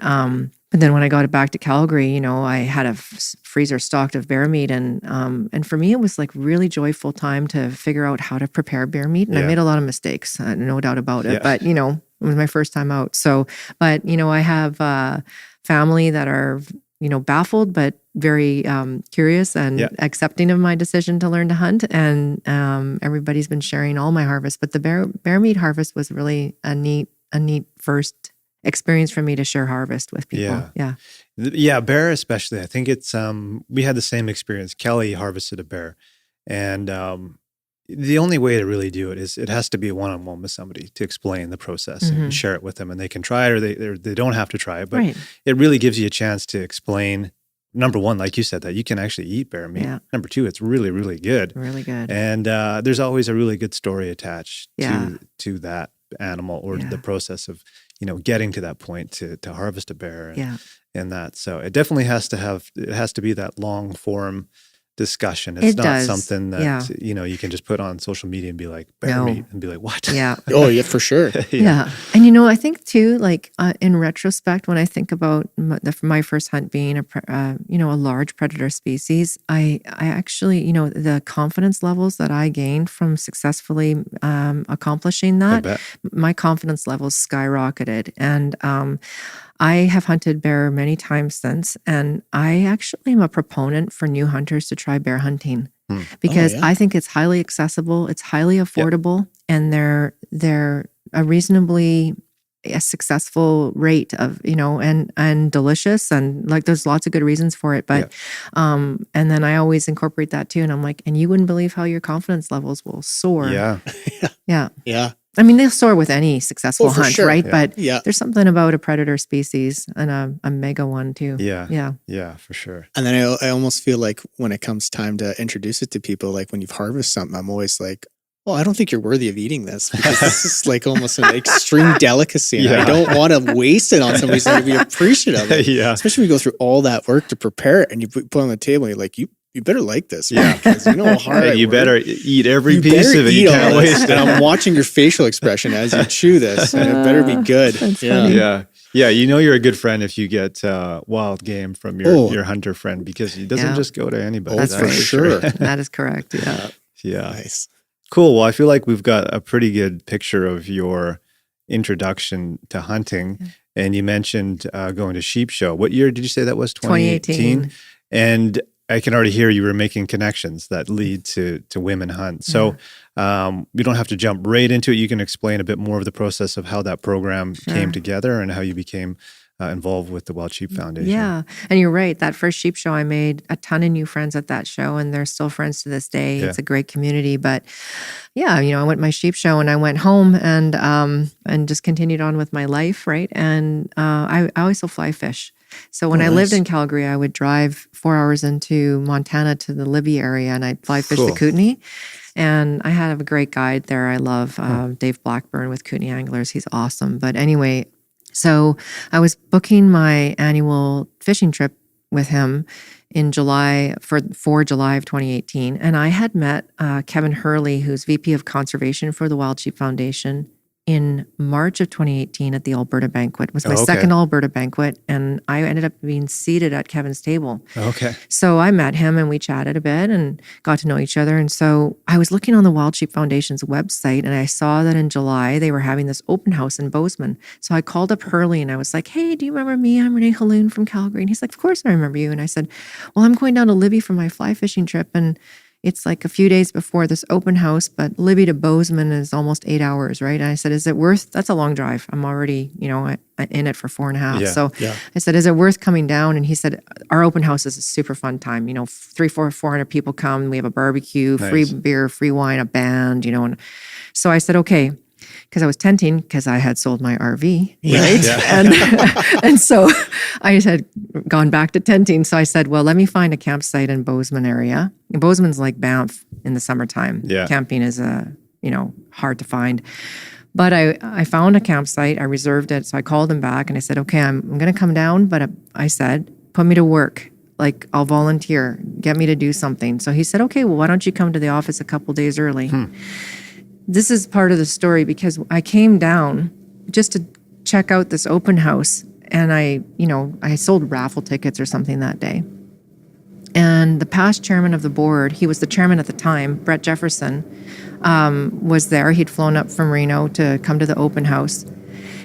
then when I got it back to Calgary, you know, I had a freezer stocked of bear meat, and for me, it was like really joyful time to figure out how to prepare bear meat, and I made a lot of mistakes, no doubt about it, but you know. It was my first time out. So, but, you know, I have family that are, you know, baffled, but very curious and accepting of my decision to learn to hunt. And everybody's been sharing all my harvest. But the bear meat harvest was really a neat first experience for me to share harvest with people. Yeah, bear especially. I think it's, we had the same experience. Kelly harvested a bear. And the only way to really do it is it has to be one-on-one with somebody to explain the process and share it with them. And they can try it or they don't have to try it. But it really gives you a chance to explain, number one, like you said, that you can actually eat bear meat. Number two, it's really, really good. Really good. And there's always a really good story attached to that animal or the process of, you know, getting to that point to harvest a bear and that. So it definitely has to be that long form discussion. It's not something that, you can just put on social media and be like, bear meat, and be like, what? Yeah. Oh, yeah, for sure. Yeah. And, I think too, like in retrospect, when I think about my first hunt being a large predator species, I actually, the confidence levels that I gained from successfully accomplishing that, my confidence levels skyrocketed. And I have hunted bear many times since, and I actually am a proponent for new hunters to try bear hunting because I think it's highly accessible, it's highly affordable, and they're a reasonably successful rate of, and delicious, and like there's lots of good reasons for it. But and then I always incorporate that too, and I'm like, and you wouldn't believe how your confidence levels will soar. Yeah. I mean, they'll soar with any successful hunt, right? Yeah. But there's something about a predator species and a mega one too. Yeah, for sure. And then I almost feel like when it comes time to introduce it to people, like when you've harvested something, I'm always like, oh, I don't think you're worthy of eating this because this is like almost an extreme delicacy. And I don't want to waste it on somebody who's going to be appreciative of it. Especially when you go through all that work to prepare it and you put it on the table and you're like, you better like this. Because you know how hard you better eat every piece of it. You can't waste it. And I'm watching your facial expression as you chew this, and it better be good. Yeah. You're a good friend if you get wild game from your hunter friend because he doesn't just go to anybody. That's for sure. That is correct. Yeah. Nice. Cool. Well, I feel like we've got a pretty good picture of your introduction to hunting. And you mentioned going to sheep show. What year did you say that was? 2018. And I can already hear you were making connections that lead to women hunt. So we don't have to jump right into it. You can explain a bit more of the process of how that program came together and how you became involved with the Wild Sheep Foundation. Yeah. And you're right. That first sheep show, I made a ton of new friends at that show, and they're still friends to this day. It's a great community. But I went to my sheep show and I went home and just continued on with my life, right? And I also fly fish. So when I lived in Calgary, I would drive 4 hours into Montana to the Libby area, and I'd fly fish the Kootenay. And I had a great guide there. I love Dave Blackburn with Kootenay Anglers. He's awesome. But anyway, so I was booking my annual fishing trip with him in July for July of 2018. And I had met Kevin Hurley, who's VP of Conservation for the Wild Sheep Foundation, in March of 2018 at the Alberta banquet. It was my second Alberta banquet, and I ended up being seated at Kevin's table. Okay. So I met him and we chatted a bit and got to know each other. And so I was looking on the Wild Sheep Foundation's website, and I saw that in July they were having this open house in Bozeman. So I called up Hurley and I was like, hey, do you remember me? I'm Renée Thornton from Calgary. And he's like, of course I remember you. And I said, well, I'm going down to Libby for my fly fishing trip, and it's like a few days before this open house, but Libby to Bozeman is almost 8 hours, right? And I said, is it worth, that's a long drive. I'm already, in it for 4.5. So I said, is it worth coming down? And he said, our open house is a super fun time. 400 people come. We have a barbecue, free beer, free wine, a band, And so I said, okay. Because I was tenting because I had sold my RV, right? And so I had gone back to tenting. So I said, well, let me find a campsite in Bozeman area. And Bozeman's like Banff in the summertime. Camping is hard to find. But I found a campsite. I reserved it. So I called him back and I said, okay, I'm going to come down. But I said, put me to work. Like, I'll volunteer. Get me to do something. So he said, okay, well, why don't you come to the office a couple days early? This is part of the story because I came down just to check out this open house, and I sold raffle tickets or something that day. And the past chairman of the board, he was the chairman at the time, Brett Jefferson, was there. He'd flown up from Reno to come to the open house.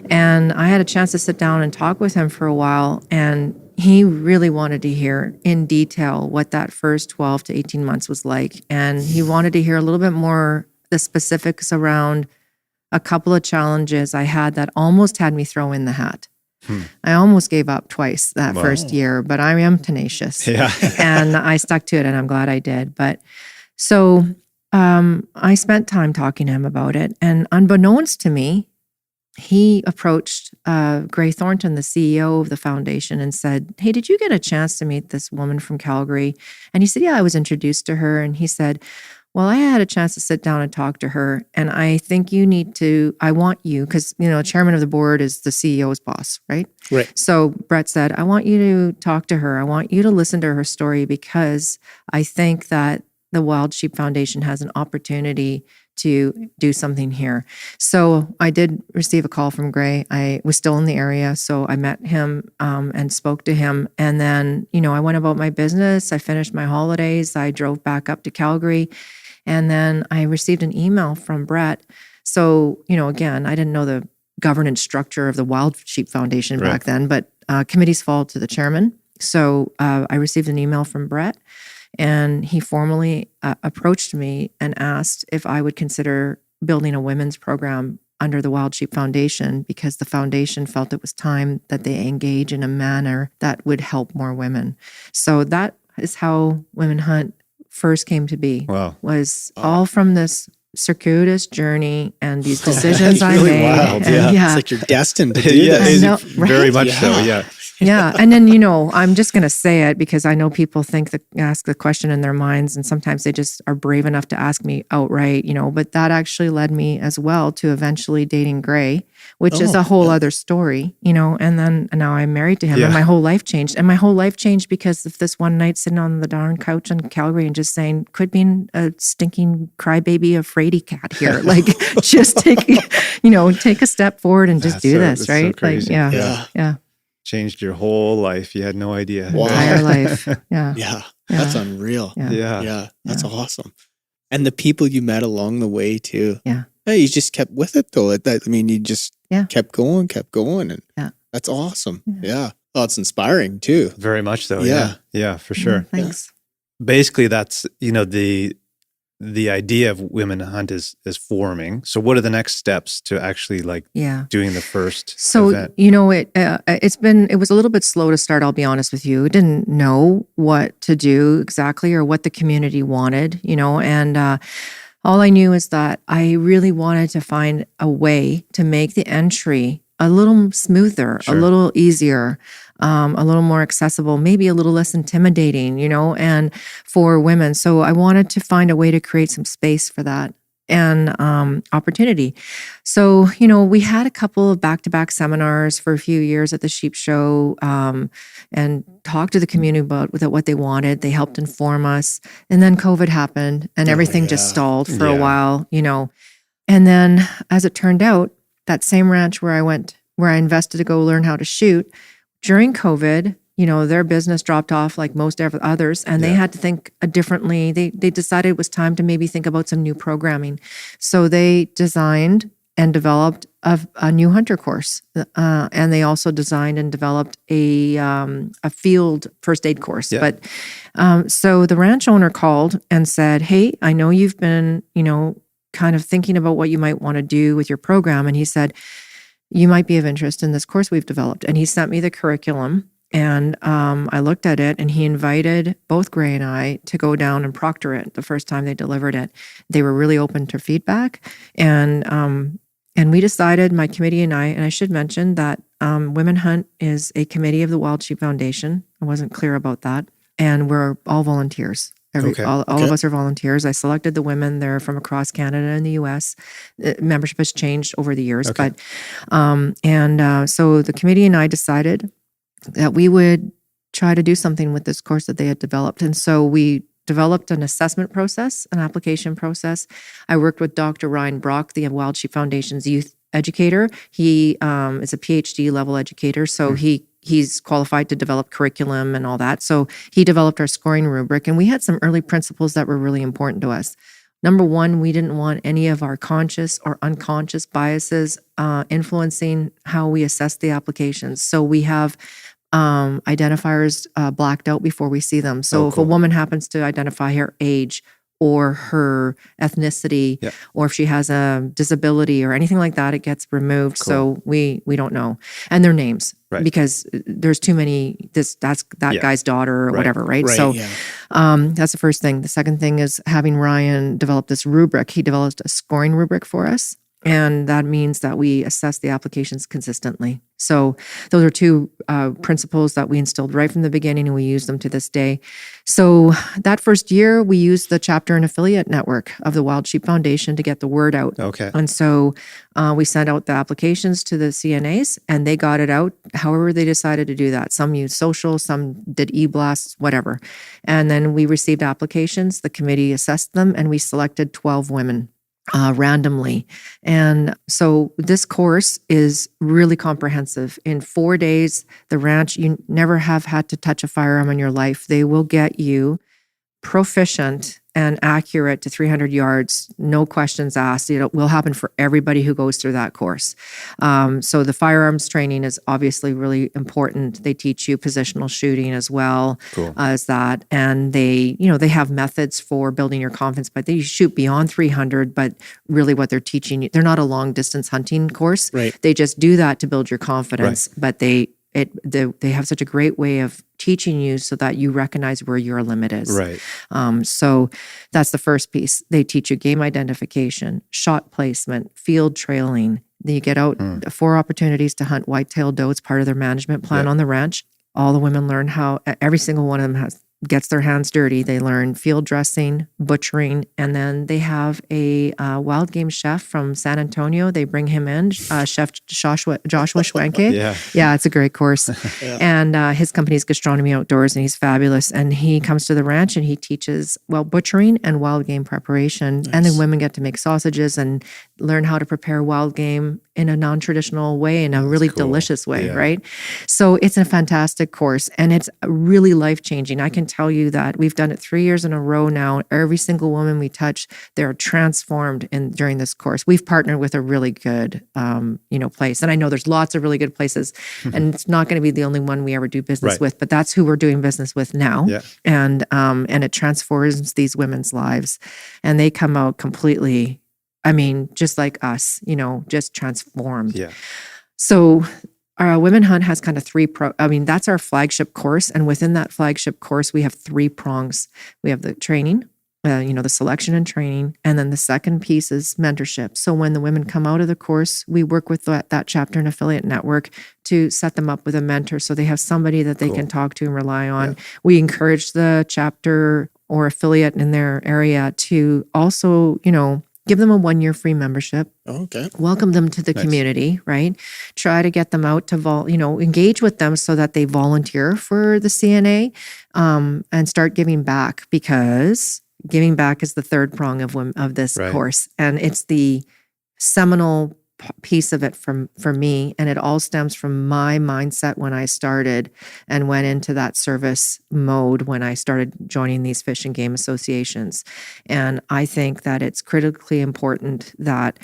And I had a chance to sit down and talk with him for a while, and he really wanted to hear in detail what that first 12 to 18 months was like. And he wanted to hear a little bit more the specifics around a couple of challenges I had that almost had me throw in the hat. I almost gave up twice that first year, but I am tenacious. And I stuck to it, and I'm glad I did. But so I spent time talking to him about it. And unbeknownst to me, he approached Renée Thornton, the CEO of the foundation, and said, hey, did you get a chance to meet this woman from Calgary? And he said, yeah, I was introduced to her. And he said, Well, I had a chance to sit down and talk to her. And I think I want you, because, chairman of the board is the CEO's boss, right? Right. So Brett said, I want you to talk to her. I want you to listen to her story, because I think that the Wild Sheep Foundation has an opportunity to do something here. So I did receive a call from Gray. I was still in the area, so I met him and spoke to him. And then, I went about my business. I finished my holidays. I drove back up to Calgary. And then I received an email from Brett. So, again, I didn't know the governance structure of the Wild Sheep Foundation back then, but committees fall to the chairman. So I received an email from Brett. And he formally approached me and asked if I would consider building a women's program under the Wild Sheep Foundation, because the foundation felt it was time that they engage in a manner that would help more women. So that is how Women Hunt first came to be. Wow. Was all from this circuitous journey and these decisions I really made. wild. And, It's like you're destined to do this. I know, right? Very much so, yeah. Yeah. And then, I'm just going to say it because I know people ask the question in their minds, and sometimes they just are brave enough to ask me outright, but that actually led me as well to eventually dating Gray, which is a whole other story, and then now I'm married to him and my whole life changed. And my whole life changed because of this one night sitting on the darn couch in Calgary and just saying, quit being a stinking crybaby, a fraidy cat here. Like, just take a step forward and just do this, right? So crazy. Like, yeah. Changed your whole life. You had no idea. Wow. Entire life. Yeah. Yeah. That's unreal. Yeah. That's awesome. And the people you met along the way too. Yeah. Hey, you just kept with it though. You just kept going. And that's awesome. Yeah. Oh, it's inspiring too. Very much so. Yeah. Yeah, for sure. Thanks. Basically, that's, the idea of Women Hunt is forming. So what are the next steps to actually doing the first event? It was a little bit slow to start, I'll be honest with you. Didn't know what to do exactly or what the community wanted, and all I knew is that I really wanted to find a way to make the entry a little smoother, a little easier, a little more accessible, maybe a little less intimidating, and for women. So I wanted to find a way to create some space for that and opportunity. So, we had a couple of back-to-back seminars for a few years at the Sheep Show and talked to the community about what they wanted. They helped inform us. And then COVID happened and everything just stalled for a while, And then as it turned out, that same ranch where I invested to go learn how to shoot, during COVID, their business dropped off like most others, and they had to think differently. They decided it was time to maybe think about some new programming. So they designed and developed a new hunter course. And they also designed and developed a field first aid course. Yeah. But so the ranch owner called and said, hey, I know you've been, kind of thinking about what you might want to do with your program. And he said, you might be of interest in this course we've developed. And he sent me the curriculum, and I looked at it, and he invited both Gray and I to go down and proctor it the first time they delivered it. They were really open to feedback. And we decided, my committee and I should mention that Women Hunt is a committee of the Wild Sheep Foundation. I wasn't clear about that. And we're all volunteers. All of us are volunteers. I selected the women. They're from across Canada and the U.S. Membership has changed over the years. Okay. But so the committee and I decided that we would try to do something with this course that they had developed. And so we developed an assessment process, an application process. I worked with Dr. Ryan Brock, the Wild Sheep Foundation's youth educator. He is a PhD level educator. So he's qualified to develop curriculum and all that. So he developed our scoring rubric, and we had some early principles that were really important to us. Number one, we didn't want any of our conscious or unconscious biases influencing how we assess the applications. So we have identifiers blacked out before we see them. So if a woman happens to identify her age or her ethnicity, or if she has a disability or anything like that, it gets removed. So we don't know. And their names, because there's too many, that's that guy's daughter or whatever, right? So that's the first thing. The second thing is having Ryan develop this rubric. He developed a scoring rubric for us. And that means that we assess the applications consistently. So those are two principles that we instilled right from the beginning, and we use them to this day. So that first year, we used the chapter and affiliate network of the Wild Sheep Foundation to get the word out. Okay. And so we sent out the applications to the CNAs, and they got it out however they decided to do that. Some used social, some did e-blasts, whatever. And then we received applications. The committee assessed them, and we selected 12 women. Randomly. And so this course is really comprehensive. In 4 days, the ranch, you never have had to touch a firearm in your life. They will get you proficient and accurate to 300 yards, no questions asked. It will happen for everybody who goes through that course. So the firearms training is obviously really important. They teach you positional shooting as well as that. And they have methods for building your confidence, but they shoot beyond 300, but really what they're teaching you, they're not a long distance hunting course. Right. They just do that to build your confidence, but they have such a great way of teaching you so that you recognize where your limit is. Right. So that's the first piece. They teach you game identification, shot placement, field trailing. Then you get out 4 opportunities to hunt white-tailed doe. It's part of their management plan on the ranch. All the women learn how, every single one of them gets their hands dirty. They learn field dressing, butchering, and then they have a wild game chef from San Antonio. They bring him in, Chef Joshua Schwenke. Yeah, it's a great course. And his company is Gastronomy Outdoors, and he's fabulous. And he comes to the ranch and he teaches, butchering and wild game preparation. Nice. And then women get to make sausages and learn how to prepare wild game in a non-traditional way, in a really delicious way, right? So it's a fantastic course, and it's really life-changing. I can tell you that we've done it 3 years in a row now. Every single woman we touch, they're transformed during this course. We've partnered with a really good, place, and I know there's lots of really good places, and it's not going to be the only one we ever do business with, but that's who we're doing business with now, and it transforms these women's lives, and they come out completely. I mean, just like us, just transformed. Yeah. So our Women Hunt has kind of that's our flagship course. And within that flagship course, we have 3 prongs. We have the training, the selection and training. And then the second piece is mentorship. So when the women come out of the course, we work with that chapter and affiliate network to set them up with a mentor. So they have somebody that they can talk to and rely on. Yeah. We encourage the chapter or affiliate in their area to also, give them a 1-year free membership. Okay. Welcome them to the community, right? Try to get them out to engage with them so that they volunteer for the CNA, and start giving back, because giving back is the third prong of this course, and it's the seminal piece of it for me, and it all stems from my mindset when I started and went into that service mode when I started joining these fish and game associations. And I think that it's critically important that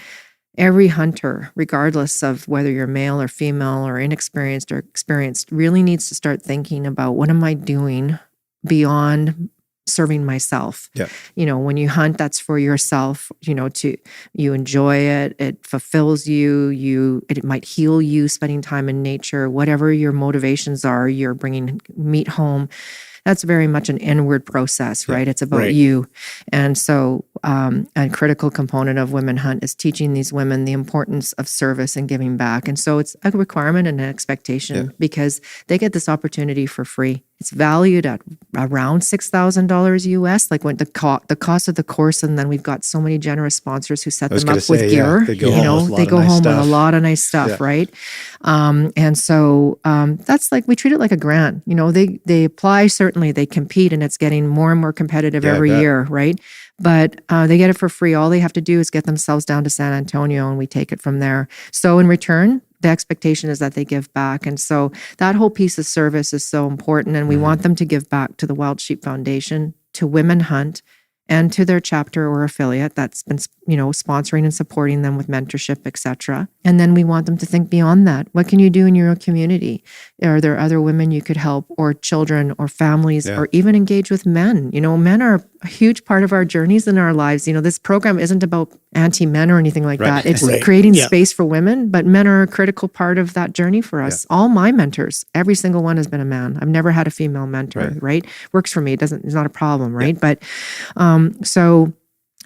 every hunter, regardless of whether you're male or female or inexperienced or experienced, really needs to start thinking about, what am I doing beyond serving myself? Yeah. When you hunt, that's for yourself, you enjoy it. It fulfills you, it might heal you, spending time in nature, whatever your motivations are, you're bringing meat home. That's very much an inward process, right? It's about you. And so a critical component of Women Hunt is teaching these women the importance of service and giving back. And so it's a requirement and an expectation, because they get this opportunity for free. It's valued at around $6,000 US, like when the cost of the course, and then we've got so many generous sponsors who set them up with gear. They go home with a lot of nice stuff, right? And so that's like, we treat it like a grant. They apply, certainly they compete, and it's getting more and more competitive every year, right? But they get it for free. All they have to do is get themselves down to San Antonio, and we take it from there. So in return, the expectation is that they give back. And so that whole piece of service is so important. And we want them to give back to the Wild Sheep Foundation, to Women Hunt, and to their chapter or affiliate that's been, sponsoring and supporting them with mentorship, etc. And then we want them to think beyond that. What can you do in your community? Are there other women you could help, or children, or families, or even engage with men? Men are a huge part of our journeys in our lives. This program isn't about anti-men or anything like that. It's creating space for women, but men are a critical part of that journey for us. All my mentors, every single one has been a man. I've never had a female mentor, right? Works for me. It's not a problem, right? But so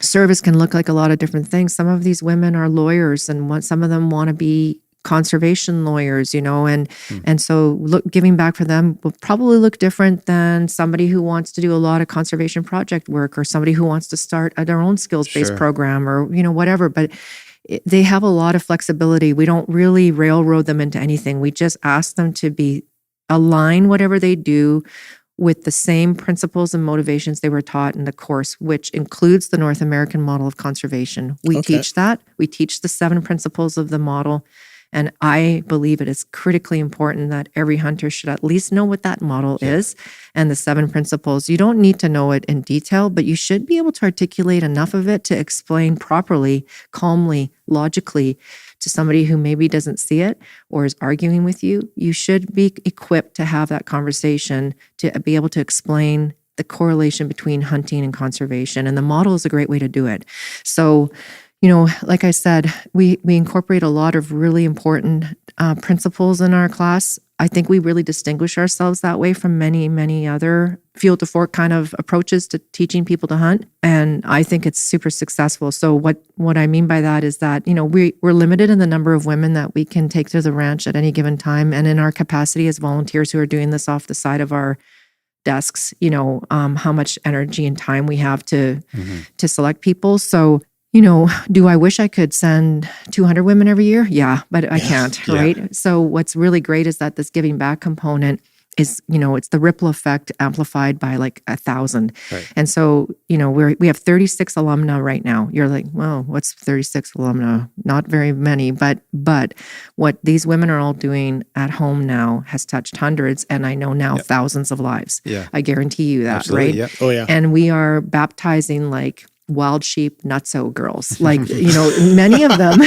service can look like a lot of different things. Some of these women are lawyers, and some of them want to be conservation lawyers, and so giving back for them will probably look different than somebody who wants to do a lot of conservation project work, or somebody who wants to start their own skills-based program, or whatever. But they have a lot of flexibility. We don't really railroad them into anything. We just ask them to align whatever they do with the same principles and motivations they were taught in the course, which includes the North American model of conservation. We teach that. We teach the 7 principles of the model. And I believe it is critically important that every hunter should at least know what that model is and the 7 principles. You don't need to know it in detail, but you should be able to articulate enough of it to explain properly, calmly, logically to somebody who maybe doesn't see it or is arguing with you. You should be equipped to have that conversation, to be able to explain the correlation between hunting and conservation. And the model is a great way to do it. So, like I said, we incorporate a lot of really important principles in our class. I think we really distinguish ourselves that way from many, many other field to fork kind of approaches to teaching people to hunt. And I think it's super successful. So what I mean by that is that, we're limited in the number of women that we can take to the ranch at any given time. And in our capacity as volunteers who are doing this off the side of our desks, how much energy and time we have to select people. So, do I wish I could send 200 women every year? Yeah, but I can't, right? So what's really great is that this giving back component is, it's the ripple effect amplified by like 1,000. Right. And so, we have 36 alumna right now. You're like, well, what's 36 alumna? Not very many, but what these women are all doing at home now has touched hundreds, and I know now thousands of lives. Yeah. I guarantee you that, absolutely, right? Yeah. Oh, yeah. And we are baptizing like wild sheep nutso girls. Like, many of them,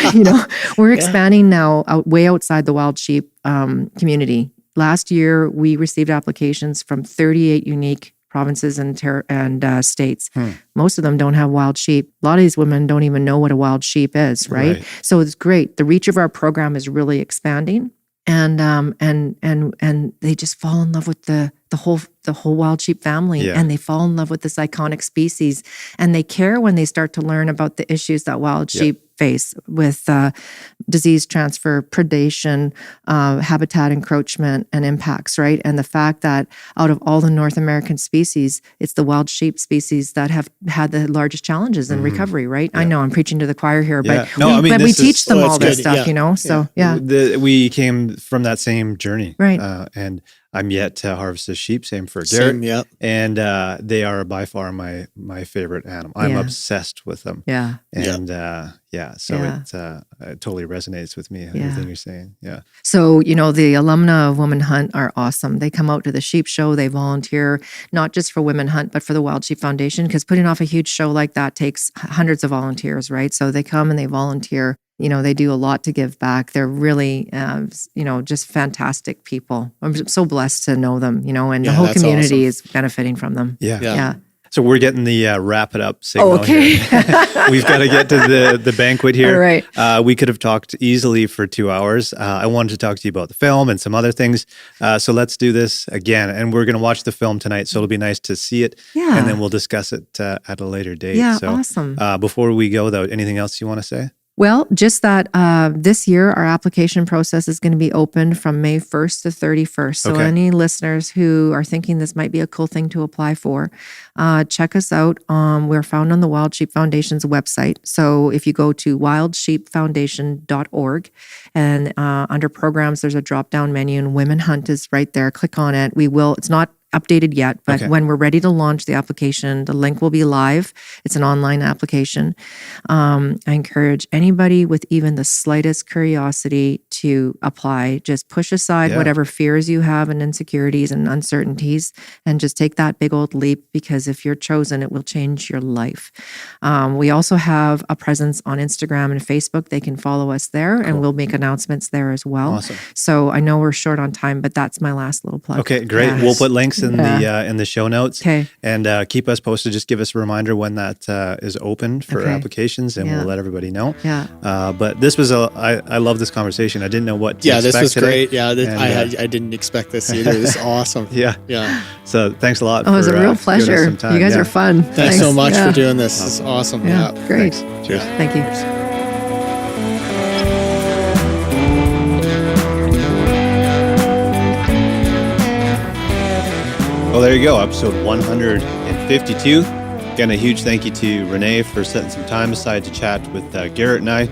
we're expanding now way outside the wild sheep community. Last year, we received applications from 38 unique provinces and states. Most of them don't have wild sheep. A lot of these women don't even know what a wild sheep is, right? So it's great. The reach of our program is really expanding. And they just fall in love with the whole wild sheep family, and they fall in love with this iconic species, and they care when they start to learn about the issues that wild sheep face with disease transfer, predation, habitat encroachment, and impacts, right? And the fact that out of all the North American species, it's the wild sheep species that have had the largest challenges in recovery, right? I know I'm preaching to the choir here, but we teach them all this stuff, So we came from that same journey, right? And I'm yet to harvest a sheep. Same for Garrett. And they are by far my favorite animal. I'm obsessed with them. Yeah. And it totally resonates with me, everything you're saying. Yeah. So, the alumna of Women Hunt are awesome. They come out to the sheep show. They volunteer, not just for Women Hunt, but for the Wild Sheep Foundation, because putting off a huge show like that takes hundreds of volunteers, right? So they come and they volunteer. They do a lot to give back. They're really, just fantastic people. I'm so blessed to know them, and the whole community is benefiting from them. Yeah. So we're getting the wrap it up signal here. We've got to get to the banquet here. All right. We could have talked easily for 2 hours. I wanted to talk to you about the film and some other things. So let's do this again. And we're going to watch the film tonight. So it'll be nice to see it. Yeah. And then we'll discuss it at a later date. Yeah, so, awesome. Before we go, though, anything else you want to say? Well, just that this year, our application process is going to be open from May 1st to 31st. So any listeners who are thinking this might be a cool thing to apply for, check us out. We're found on the Wild Sheep Foundation's website. So if you go to wildsheepfoundation.org and under programs, there's a drop-down menu and Women Hunt is right there. Click on it. It's not updated yet, but when we're ready to launch the application, the link will be live. It's an online application. I encourage anybody with even the slightest curiosity to apply. Just push aside whatever fears you have and insecurities and uncertainties and just take that big old leap, because if you're chosen, it will change your life. We also have a presence on Instagram and Facebook. They can follow us there and we'll make announcements there as well. Awesome. So I know we're short on time, but that's my last little plug. Okay, great. Yes. We'll put links in the show notes. Okay. And keep us posted. Just give us a reminder when that is open for applications, and we'll let everybody know. Yeah. But this was I love this conversation. didn't know what to Yeah, expect this was today. great. Yeah, I didn't expect this either. This is awesome. Yeah. Yeah. So thanks a lot. Oh, it was a real giving us pleasure. some time. You guys Yeah. are fun. Thanks so much for doing this. This is awesome. Yeah, great. Thanks. Cheers. Thank you. Well, there you go. Episode 152. Again, a huge thank you to Renee for setting some time aside to chat with Garrett and I.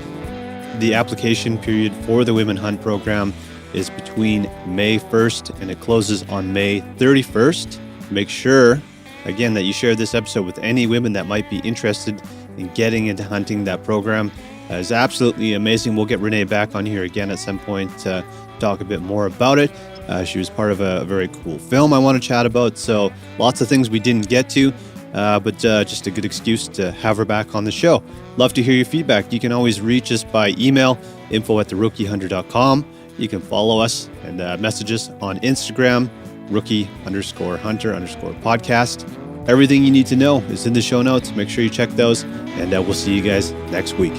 The application period for the Women Hunt program is between May 1st and it closes on May 31st. Make sure, again, that you share this episode with any women that might be interested in getting into hunting. That program is absolutely amazing. We'll get Renee back on here again at some point to talk a bit more about it. She was part of a very cool film I want to chat about. So lots of things we didn't get to, but just a good excuse to have her back on the show. Love to hear your feedback. You can always reach us by email, info@theRookieHunter.com. You can follow us and message us on Instagram, rookie_hunter_podcast. Everything you need to know is in the show notes. Make sure you check those, and we'll see you guys next week.